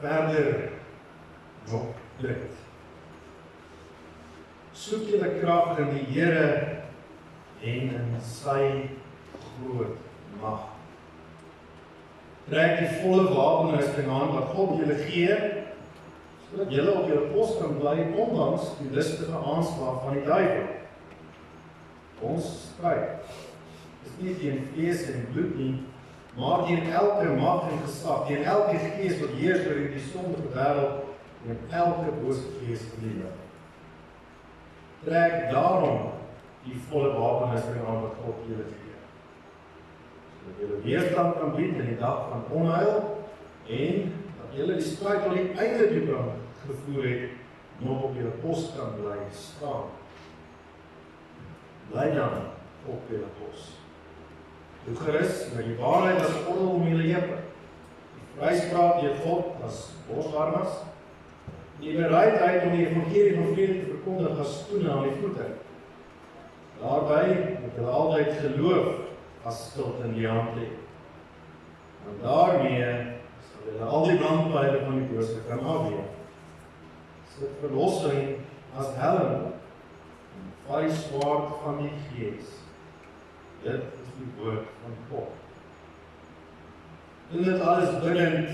verder nog bid. Soek julle krag in die Here en in sy groot mag. Trek die volle wapenrusting aan wat God julle gee, sodat julle op julle pos kan bly, ondanks die listige aanslag van die duiwel. Ons stryd is nie teen vlees en bloed nie, maar teen elke mag en gesag, teen elke gees wat heers oor hierdie sondige wêreld en elke bose gees in die lig. Trek daarom die volle wapenrusting aan wat God julle gee, sodat julle weerstand kan bied in die dag van onheil en dat julle die stryd tot die einde toe gevoer het, nog op julle pos kan bly staan. Bly dan op julle pos. Doe gerus met die waarheid as gordel om julle heupe, die vryspraak deur God as borsharnas, die bereidheid om die evangelie van vrede te verkondig as skoene aan die voete. Daarby moet julle altyd geloof as skild in die hand hê. En daarmee sal julle al die brandpyle van die bose kan afweer. Sit verlossing as helm en vat die swaard van die Gees. Dit is die woord van God. Doen dit alles bidend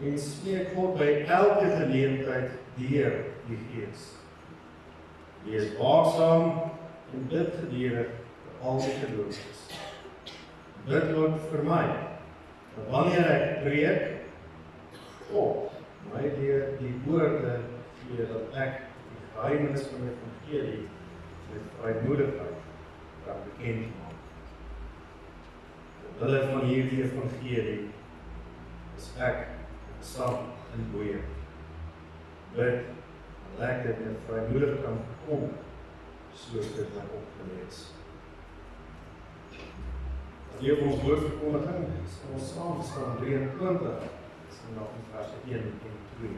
en smeek God by elke geleentheid deur die Gees. Wees waaksaam en bid gedurig vir al die gelowiges. Bid ook vir my, dat wanneer ek preek, God my deur die woorde gee dat ek die geheimnis van die evangelie met vrymoedigheid kan bekend maak. Terwille van hierdie evangelie is ek saam in boeie. Bid, dat ek dit met vrymoedig kan voorkom, soos dit my opgelees. As jy op ons woordverkondiging, sal ons saam staan 23, is vanaf in vers 1 en 2.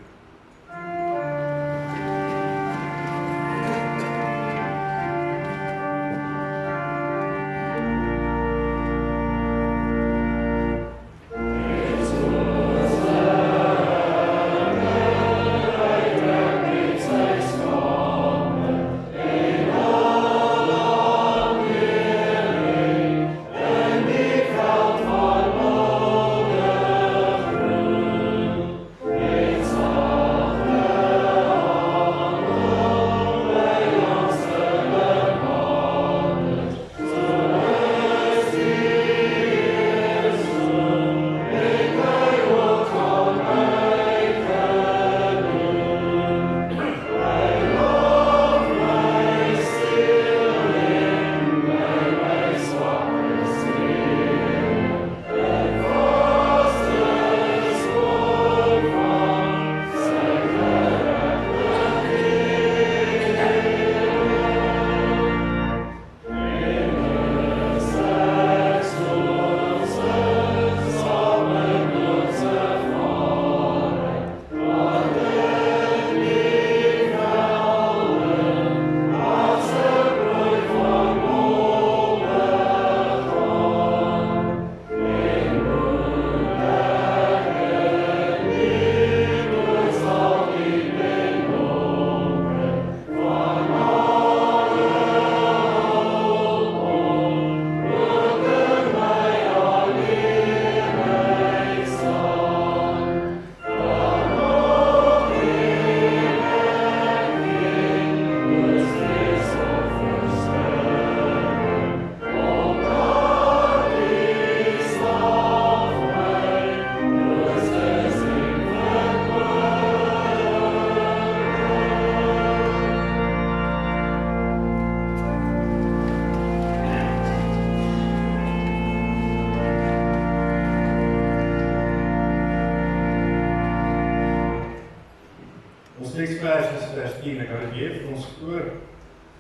Teksvers is vers 10, ek hou dit weer vir ons voor,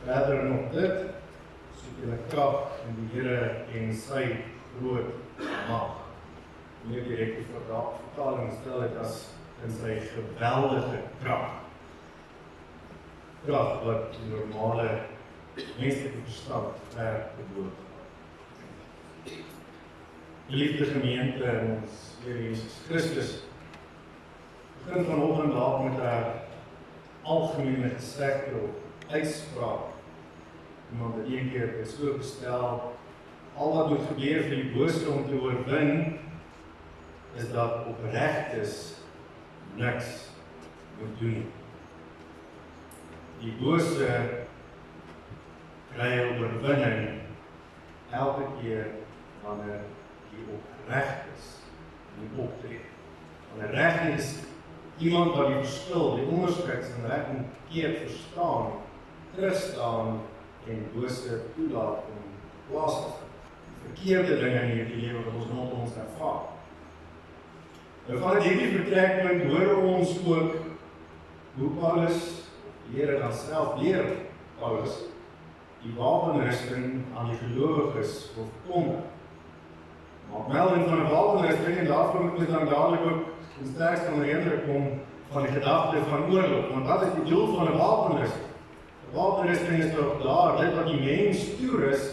verder nog dit, soek julle krag in die Here en sy groot mag. Meer direkte vertaling stel dit as in sy geweldige krag. Krag wat die normale menslike verstand ver te boven gaan. Geliefde gemeente in ons Here Jesus Christus, begin vanoggend dalk met 'n algemene gesegde of uitspraak. Iemand het een keer so gestel, al wat moet gebeur vir die bose om te oorwin, is dat opregtes niks moet doen nie. Die bose kry 'n oorwinning elke keer wanneer die opregtes moet optree. Wanneer reg is iemand wat die verskil, die onderskeid van reg en verkeerd verstaan, terugstaan en bose toelaat om plaas te vind. Verkeerde dinge in hierdie lewe wat ons rondom ons ervaar. Nou vanuit hierdie vertrekpunt hoor ons ook hoe Paulus, die Here dan self leer Paulus, die wapenrusting aan die gelowiges voorkom. Maak melding van 'n wapenrusting en daarvoor moet ons dan dadelik ook in sterkste onder indruk kom van die gedagte van oorlog. Want wat is die doel van 'n wapenrusting? 'n Wapenrusting is toch daar, dit wat die mens toerus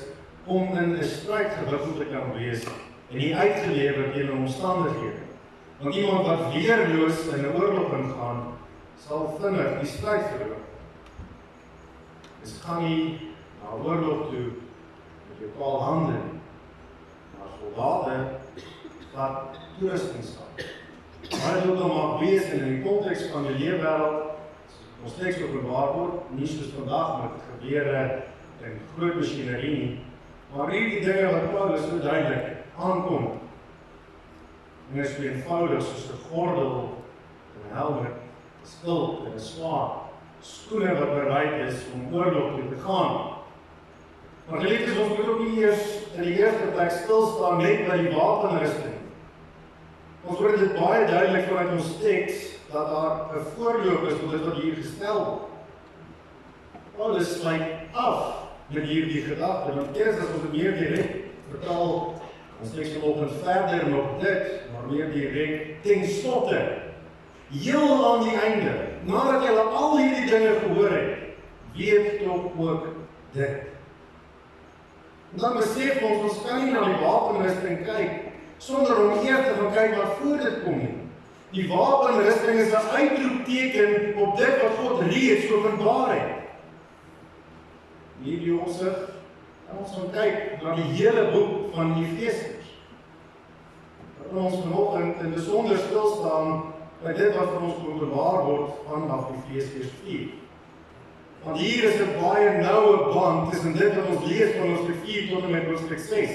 om in 'n stryd gewikkeld te kan wees en nie uitgelewer teen omstandighede. Want iemand wat weerloos in 'n oorlog ingaan, sal vinnig die stryd verloor. Dus gaan nie na 'n oorlog toe met jou kaal hande nie, maar soldate wat toerusting staan. Maar dit ook maar wees in die konteks van die leefwêreld, ons teks openbaar word, nie soos vandag met gebeure en groot masjinerie nie, maar hierdie dinge wat Paulus so duidelik aankom. En is so eenvoudig soos 'n gordel, 'n helm, 'n skild en 'n swaard, skoene wat bereid is om oorlog toe te gaan. Maar geliefdes, ons moet ook nie eers in die eerste plek stilstaan net by die wapenrusting. Ons word dit baie duidelik vanuit ons teks dat daar 'n voorloop is tot dit wat hier gestel word. Paulus sluit af met hierdie gedagte, want eers as ons dit meer direk vertaal, ons teks vanoggend verder nog dit, maar meer direk ten slotte, heel aan die einde, nadat jy al hierdie dinge gehoor het, weet tog ook dit. En dan besef ons kan nie na die wapenrusting kyk, sonder om eers te gaan kyk wat voor dit kom nie. Die wapenrusting is 'n uitroepteken op dit wat God reeds openbaar het. Hierdie opsig, ons gaan kyk na die hele boek van Efesiërs. Dat ons vanoggend in besonder stilstaan by dit wat vir ons openbaar word vanaf Efesiërs 4. Want hier is 'n baie noue band tussen dit wat ons lees van hoofstuk 4 tot en met hoofstuk 6.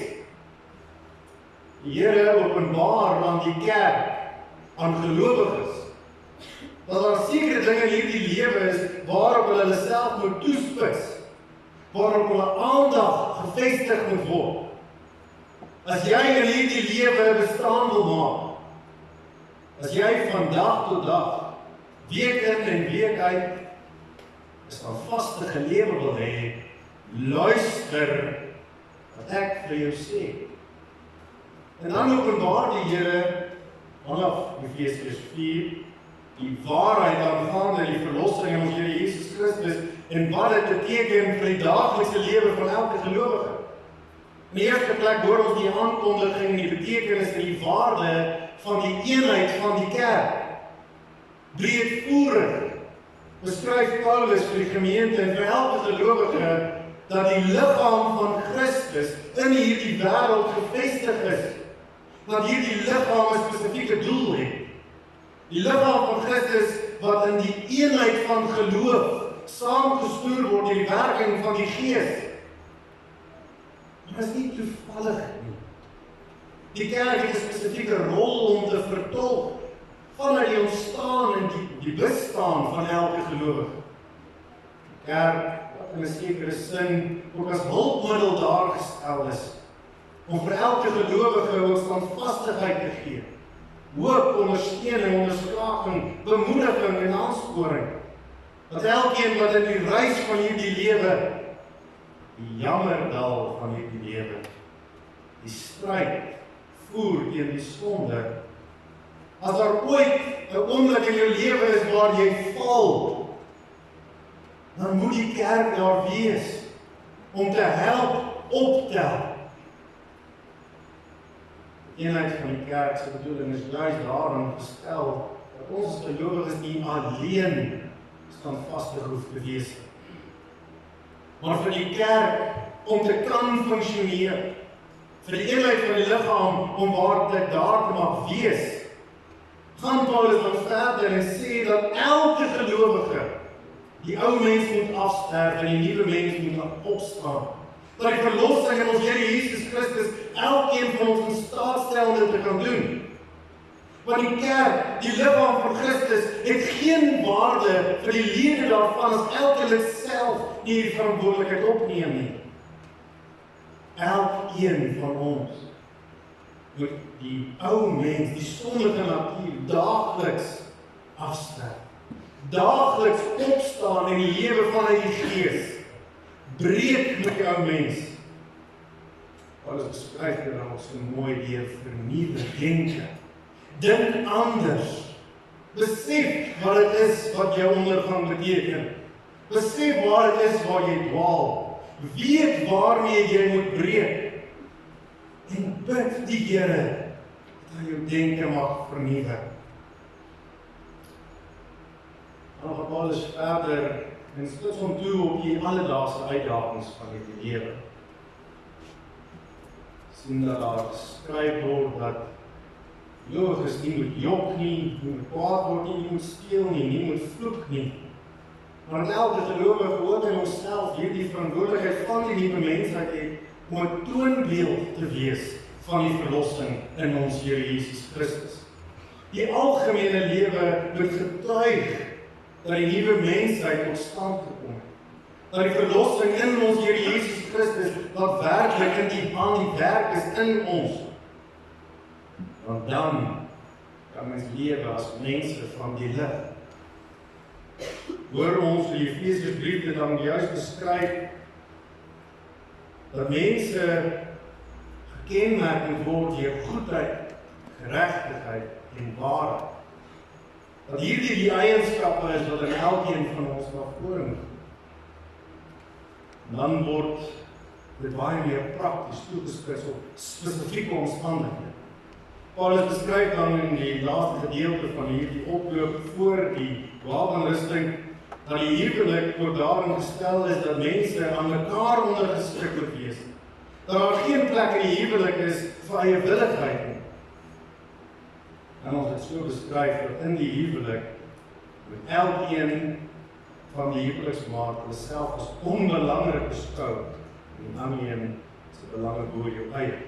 Die Here openbaar aan die kerk, aan gelowiges, dat daar sekere dinge in hierdie lewe is waarop hulle self moet toespits, waarop hulle aandag gevestig moet word. As jy in hierdie lewe bestaan wil maak, as jy van dag tot dag, week in en week uit, is van vaste gelewe wil hê, luister wat ek vir jou sê. En dan openbaar die Here vanaf Efesiërs 4 die waarheid aangaande die verlossing in ons Here Jesus Christus en wat dit beteken vir die daaglikse lewe van elke gelowige. In die eerste plek hoor ons die aankondiging en die betekenis en die waarde van die eenheid van die kerk. Breedvoerig beskryf Paulus vir die gemeente en vir elke gelowige dat die liggaam van Christus in hierdie wêreld gevestig is. Dat hierdie liggaam 'n spesifieke doel het. Die liggaam van Christus wat in die eenheid van geloof saamgestuur word deur die werking van die Gees. Maar is nie toevallig nie. Die kerk het 'n spesifieke rol om te vertolk vanuit die ontstaan en die bestaan van elke gelowige. Die kerk wat in 'n sekere sin ook as hulpmiddel daar gestel is om vir elke gelowige ook standvastigheid te gee, hoop, ondersteuning, onderskraging, bemoediging en aansporing. Dat elkeen wat in die reis van hierdie lewe, die jammerdal van hierdie lewe, die stryd voer teen die sonde. As daar ooit 'n oomblik in jou lewe is waar jy val, dan moet die kerk daar wees om te help optel. Die eenheid van die kerk se bedoeling is juist daarom gestel dat ons as gelowiges nie alleen standvastig hoef te wees nie. Maar vir die kerk om te kan funksioneer, vir die eenheid van die liggaam om waar dit daar te mag wees, gaan Paulus dan verder en sê dat elke gelowige die ou mens moet afsterf en die nuwe mens moet opstaan. Dat die verlossing in ons Here Jesus Christus elkeen van ons in staat stel om dit te kan doen. Want die kerk, die liggaam van Christus, het geen waarde vir die lede daarvan as elke lid self nie die verantwoordelikheid opneem nie. Elkeen van ons moet die ou mens, die sondige natuur, daagliks afsterf. Daagliks opstaan in die lewe vanuit die Gees. Breek met die ou mens. Paulus beskryf dit dan so mooi deur vernuwe denke. Dink anders. Besef wat dit is wat jou ondergang beteken. Besef waar dit is waar jy dwaal. Weet waarmee jy moet breek. En bid die Here dat hy jou denke mag vernuwe. Dan gaan Paulus verder en spits hom toe op die alledaagse uitdagings van die lewe. Sien dat daar geskryf word dat gelowiges nie moet jok nie, nie moet kwaad word nie, nie moet steel nie moet vloek nie. Maar elke gelowige hoort in homself hierdie verantwoordelikheid van die nuwe mensheid het om 'n toonbeeld te wees van die verlossing in ons Here Jesus Christus. Die algemene lewe moet getuig dat die nuwe mensheid tot stand gekom het. Dat die verlossing in ons Here Jesus Christus wat werklik in die werk is in ons. Want dan kan mens lewe as mense van die lig. Hoor ons die Efesiërsbrief dit dan juist beskryf dat mense gekenmerk word deur goedheid, geregtigheid en waarheid. Dat hierdie die eienskappe is wat in elkeen van ons na vore moet. Dan word dit baie meer prakties toegespits op spesifieke omstandighede. Paulus beskryf dan in die laaste gedeelte van hierdie oploop voor die wapenrusting dat die huwelik ook daarin gestel is dat mense aan mekaar ondergeskik moet wees. Dat daar geen plek in die huwelik is vir eiewilligheid nie. En ons het so beskryf dat in die huwelik moet elkeen van die huweliksmaat self as onbelangrik beskou en ander een se belange bo jou eie.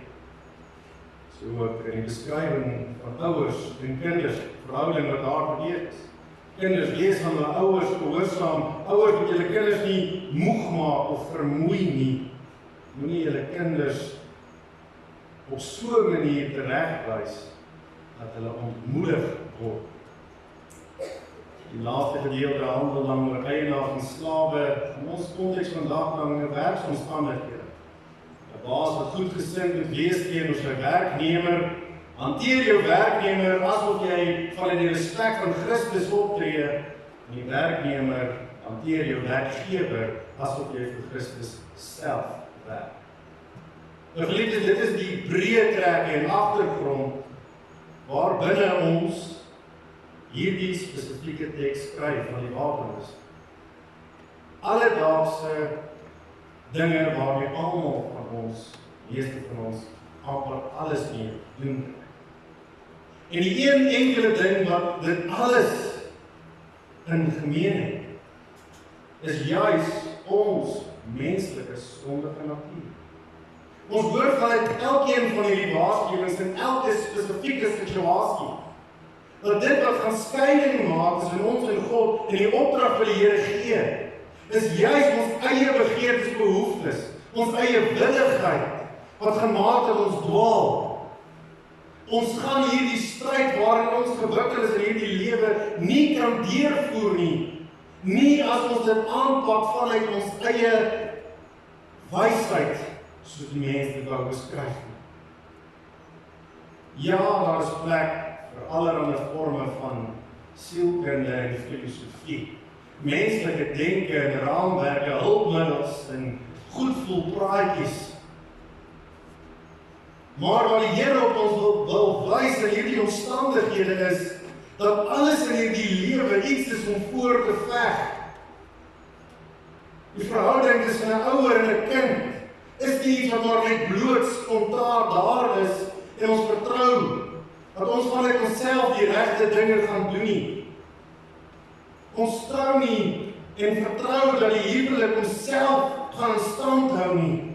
So ook in die beskrywing van ouers en kinders, verhouding wat daar beweeg is. Kinders lees van hulle ouers gehoorsaam, ouers moet julle kinders nie moeg maak of vermoei nie. Moenie julle kinders op so 'n manier teregwys dat hulle ontmoedig word. Die laaste gedeelte handel dan oor eienaars en slawe. In ons konteks vandag dan werksomstandighede. 'n Baas wat goedgesind moet wees teenoor sy werknemer. Hanteer jou werknemer asof jy vanuit die respek van Christus optree. En die werknemer hanteer jou werkgewer asof jy vir Christus self werk. Nou geliefdes, dit is die breë trekke en agtergrond waar binne ons hierdie spesifieke teks skryf van die wapenrusting. Alledaagse dinge waarmee almal van ons, meeste van ons, amper alles mee doen. En die een enkele ding wat dit alles in gemeen het, is juis ons menslike sondige natuur. Ons hoor vanuit elkeen van hierdie waarskuwings in elke spesifieke situasie, dat dit wat gaan skeiding maak tussen ons en God en die opdrag wat die Here gee, is juis ons eie begeertes, behoeftes, ons eie willigheid, wat gemaak het ons dwaal. Ons gaan hierdie stryd waarin ons gewikkel is in hierdie lewe nie kan deurvoer nie as ons dit aanpak vanuit ons eie wysheid, soos die mense dit wou beskryf. Ja, daar is plek vir allerlei forme van sielkunde en filosofie, menslike denke en raamwerke, hulpmiddels en goedvoelpraatjies. Maar wat die Here op ons wil wys in hierdie omstandighede is, dat alles in hierdie lewe iets is om voor te veg. Die verhouding tussen 'n ouer en 'n kind is nie iets wat maar net bloot spontaan daar is en ons vertrou dat ons vanuit onsself die regte dinge gaan doen nie. Ons trou nie en vertrou dat die huwelik homself gaan stand hou nie.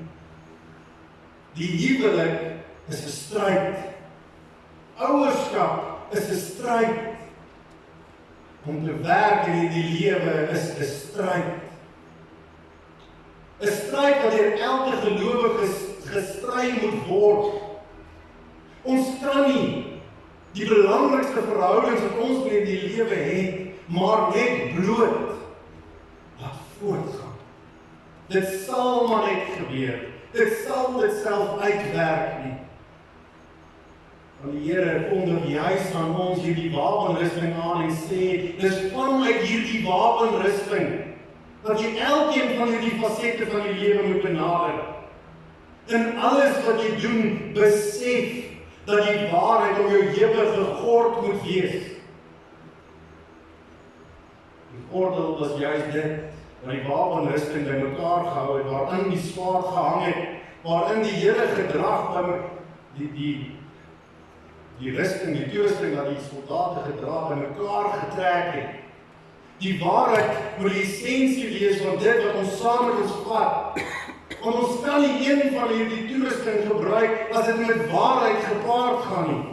Die huwelik is 'n stryd. Ouerskap is 'n stryd. Om te werk in hierdie lewe is 'n stryd. 'n Stryd wat deur elke gelowige gestry moet word. Ons kan nie die belangrikste verhoudings wat ons in die lewe het, maar net bloot laat voortgaan. Dit sal maar net gebeur. Dit sal dit self uitwerk nie. Want die Here kondig juis aan ons hierdie wapenrusting aan en sê, dis vanuit hierdie wapenrusting dat jy elkeen van hierdie fasette van die lewe moet benader. In alles wat jy doen, besef dat die waarheid om jou heupe gegord moet wees. Die gordel was juist dit, dat die wapenrusting by mekaar gehou het, waarin die swaard gehang het, waarin die Here gedrag by die rusting, die toerusting dat die soldate gedra by mekaar getrek het. Die waarheid moet die essensie wees van dit wat ons saam met ons vat. Want ons kan nie een van hierdie toerusting gebruik as dit met waarheid gepaard gaan nie.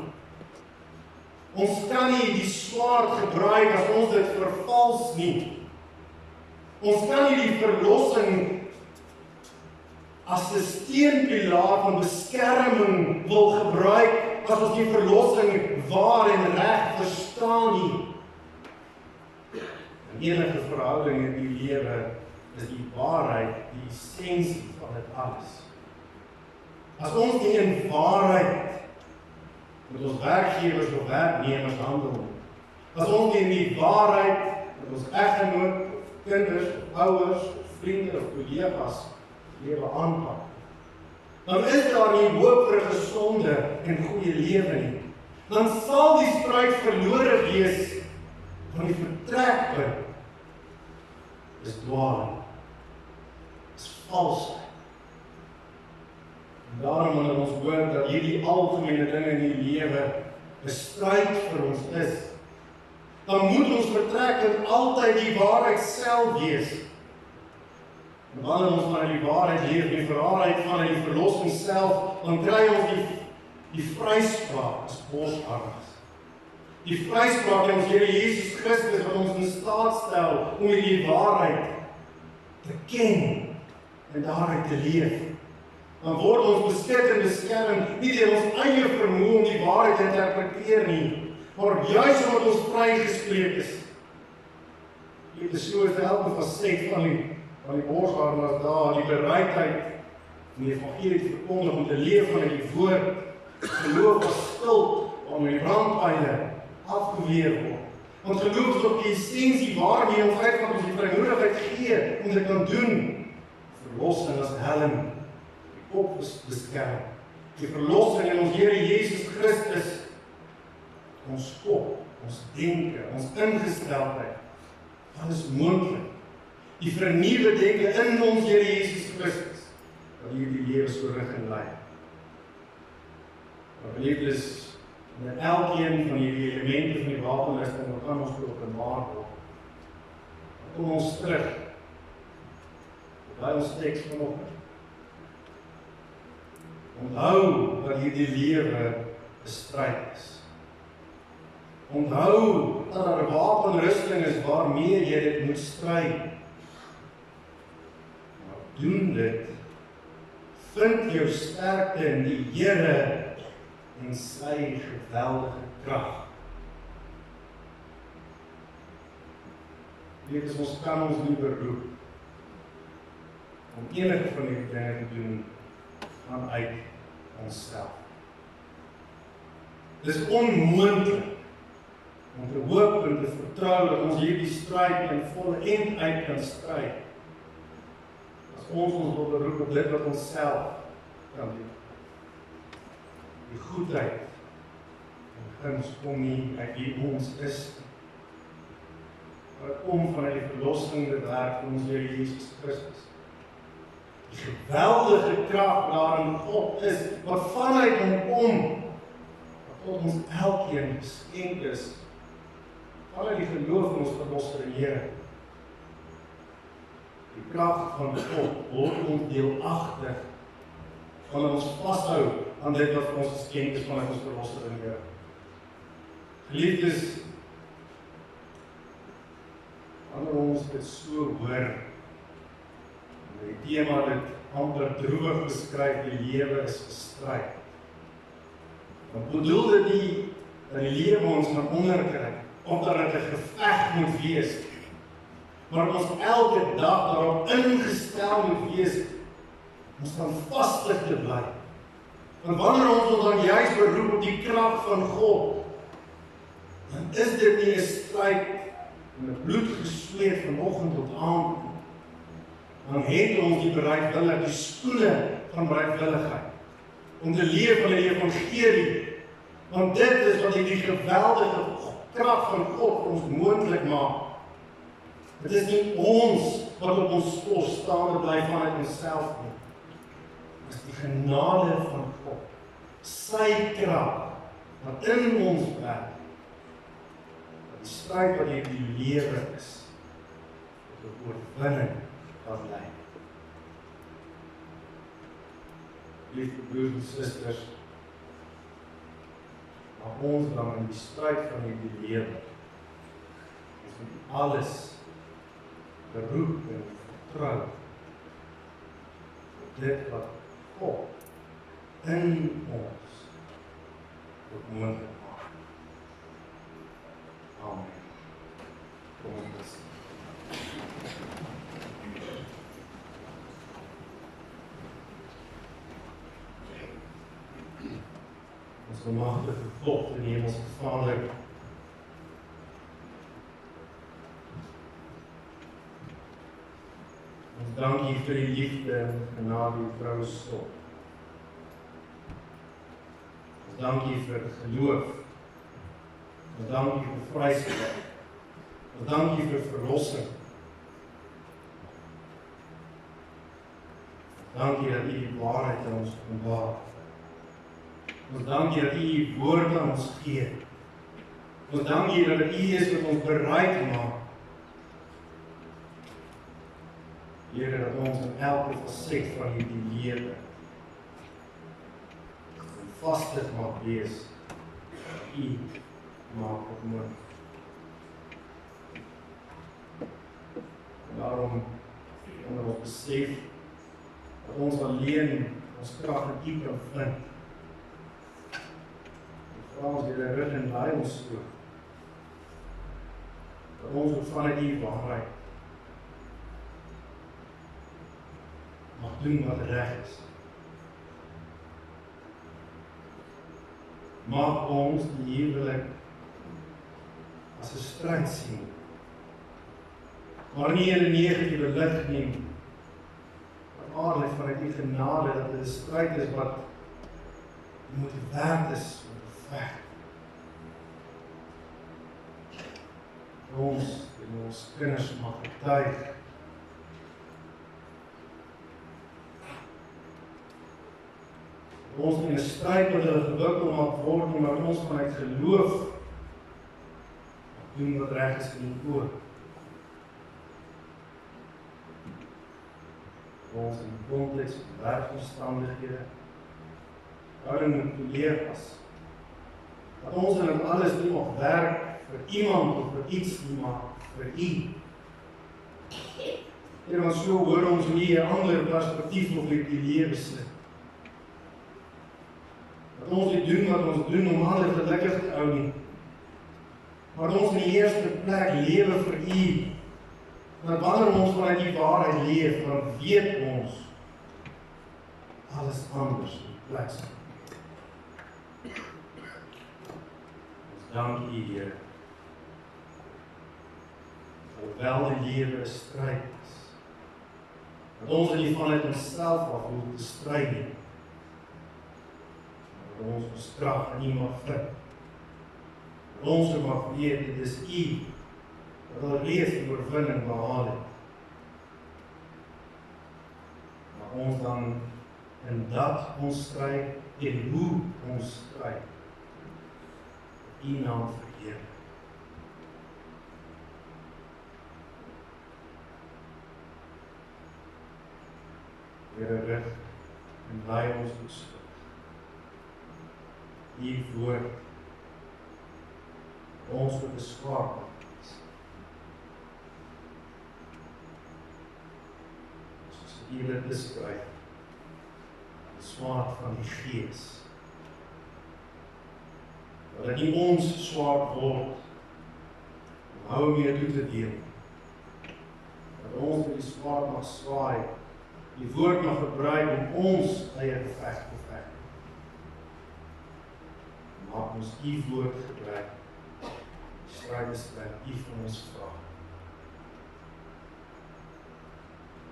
Ons kan nie die swaard gebruik as ons dit vervals nie. Ons kan nie die verlossing as 'n steunpilaar van beskerming wil gebruik as ons die verlossing waar en reg verstaan nie. In enige verhouding in die lewe is die waarheid die essensie van dit alles. As ons nie in waarheid met ons werkgewers of werknemers handel, as ons nie in die waarheid met ons eggenoot, kinders, ouers, vriende of kollegas lewe aanpak, dan is daar nie hoop vir 'n gesonde en goeie lewe nie. Dan sal die stryd verlore wees van die vertrekpunt is dwaling, is valsheid. En daarom wanneer ons hoor dat hierdie algemene dinge in die lewe 'n stryd vir ons is, dan moet ons vertrekpunt altyd die waarheid self wees. En wanneer ons vanuit die waarheid leef, die waarheid vanuit die verlossing self, dan kry ons die vryspraak as bosarts. Die vryspraak in ons Here Jesus Christus wat ons in staat stel om die waarheid te ken en daaruit te leef. Dan word ons beskik en beskerm nie deur ons eie vermoë om die waarheid te interpreteer nie, maar juis omdat ons vrygespreek is. Dit is so elke faset van die borsarm as daar die bereidheid om die evangelie te verkondig, om te leef vanuit die woord, geloof as skild om die brandpyle afgeweer word. Want geloof is op die essensie waarmee ons uitgaan ons die vrymoedigheid gee om dit kan doen. Verlossing as helm, die kop is beskerm. Die verlossing in ons Here Jesus Christus, ons kop, ons denke, ons ingesteldheid, alles moontlik. Die vernuwe denke in ons Here Jesus Christus, wat hierdie lewe so rig en lei. Maar geliefdes, met elkeen van hierdie elemente van die wapenrusting, wat kan ons openbaar word. Kom ons terug by ons teks vanoggend. Onthou dat hierdie lewe 'n stryd is. Onthou dat daar 'n wapenrusting is waarmee jy dit moet stry. Maar doen dit. Vind jou sterkte in die Here en sy geweldige krag. Dit is ons kan ons nie beroep om enige van die dinge te doen vanuit onsself. Dit is onmoontlik om te hoop en te vertrou dat ons hierdie stryd in volle end uit kan stry. As ons wil beroep op dit wat ons self kan doen. Die goedheid en Guns kom nie uit wie ons is. Maar dit kom vanuit die verlossende werk van ons Here Jesus Christus. Die geweldige krag daarin God is, wat vanuit hom kom, wat tot ons elkeen geskenk is, vanuit die geloof in ons verlosser Here. Die krag van God word ons deelagtig, van ons vashou aan dit wat vir ons geskenk is vanuit ons verlosser Here. Geliefdes, wanneer ons dit so hoor, die tema dit amper droewig beskryf, die lewe is gestryd. Dan bedoel dit nie dat die lewe ons gaan onderkry, omdat dit 'n geveg moet wees, maar ons elke dag daarop ingestel moet wees, ons standvastig te bly. Want wanneer ons dan juist beroep op die krag van God, dan is dit nie 'n stryd met bloed gesweet vanoggend tot aand. Dan het ons die bereidwilligheid, die skoene van bereidwilligheid, om te leef van die evangelie. Want dit is wat die geweldige krag van God vir ons moontlik maak. Dit is nie ons wat op ons kos staande bly vanuit onsself nie. Dit is die genade van God. Sy krag wat in ons werk. Die stryd wat in die lewe is, tot 'n oorwinning kan lei. Lieve broers en susters, maar ons dan in die stryd van die lewe, ons moet alles beroep en vertrou op dit wat God in ons tot moontlik maak. Amen. Kom ons bid. Ons almagtige God en Hemelse Vader, ons dank U vir die liefde en genade U vrou stop. Ons dank U vir geloof. Ons dank U vir vrystelling. Ons dank U vir verlossing. Ons dank U dat U die waarheid aan ons openbaar. Ons dank U dat U U woord aan ons gee. Ons dank U dat dit U is wat ons bereid maak. Here, dat ons in elke faset van hierdie lewe vastig mag wees. U maak dit moontlik. Daarom onder ons besef dat ons alleen ons krag in U kan vind. Vra ons Here, rig en lei ons so. Dat ons ook vanuit U waarheid mag doen wat reg is. Maak ons die huwelik as 'n stryd sien, maar nie in 'n negatiewe lig nie, maar aardig vanuit U genade dat dit 'n stryd is wat moet werd is om te veg. Ons en ons kinders mag getuig ons in 'n stryd wat hulle gewikkel mag word, maar ons vanuit geloof doen wat reg is in U oë. Ons in die konteks van werkomstandighede, daarin moet toeleer as dat ons in dit alles nie mag werk vir iemand of vir iets nie, maar vir U. En dan so hoor ons nie 'n ander perspektief op die lewe sit. Dat ons nie doen wat ons doen om ander gelukkig te hou nie, maar ons in die eerste plek lewe vir U. Dat wanneer ons vanuit die waarheid leef, dan weet ons alles anders in plek staan. Ons dank U, Here. Hoewel die lewe 'n stryd is, dat ons nie vanuit onsself af hoef te stry nie, maar ons ons krag in U mag vind. Ons sou mag weet, dit is U wat al reeds die oorwinning behaal het. Maar ons dan in dat ons stryd en hoe ons stryd, U naam verheerlik. Here, rig en lei ons toesig. U woord, ons wat 'n swaard is. Soos U dit beskryf, die swaard van die Gees. Dat dit nie ons swaard word, om hou mee toe te deel. Dat ons met die swaard mag swaai, die woord mag gebruik om ons eie geveg te veg. Maak ons U woord gebruik, die stryd te stryd, U van ons vra.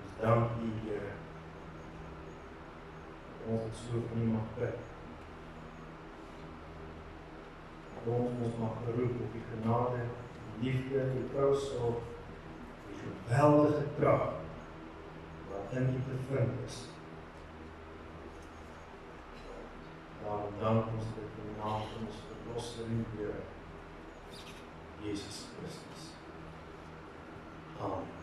Ons dank U, Here, dat ons het so van U mag bid. Dat ons mag geroep op die genade, die liefde, die trou sorg, die geweldige krag, wat in U te vind is. Daarom dank ons dit in die naam van ons Verlosser en Here, Jesus Christus. Amen.